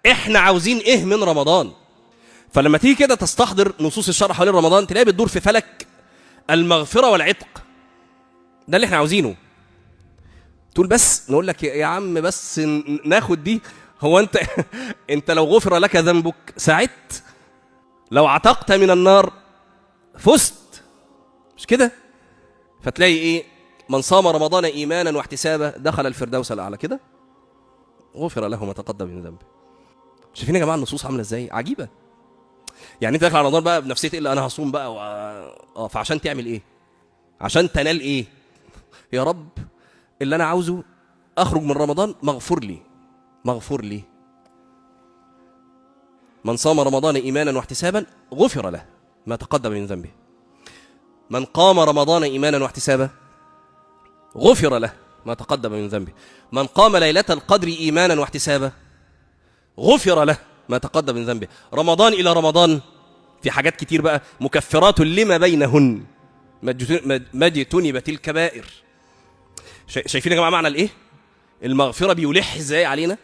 احنا عاوزين ايه من رمضان؟ فلما تيجي كده تستحضر نصوص الشرع حوالين رمضان تلاقي بتدور في فلك المغفرة والعتق. ده اللي احنا عاوزينه. تقول بس نقول لك يا عم بس ناخد دي. هو انت انت لو غفر لك ذنبك سعدت، لو عتقت من النار فزت، مش كده؟ فتلاقي ايه؟ من صام رمضان ايمانا واحتسابا دخل الفردوس الاعلى، كده غفر له ما تقدم من ذنبه. شايفين يا جماعه النصوص عامله ازاي؟ عجيبه. يعني انت داخل على رمضان بقى بنفسيه الا انا هصوم بقى فعشان تعمل ايه؟ عشان تنال ايه؟ يا رب اللي انا عاوزه اخرج من رمضان مغفور لي، مغفور لي. من صام رمضان ايمانا واحتسابا غفر له ما تقدم من ذنبه. من قام رمضان ايمانا واحتسابا غفر له ما تقدم من ذنبه. من قام ليلة القدر ايمانا واحتسابا غفر له ما تقدم من ذنبه. رمضان الى رمضان في حاجات كتير بقى مكفرات لما بينهن ما اجتنبت الكبائر. شايفين يا جماعه معنى الايه؟ المغفره بيلح ازاي علينا؟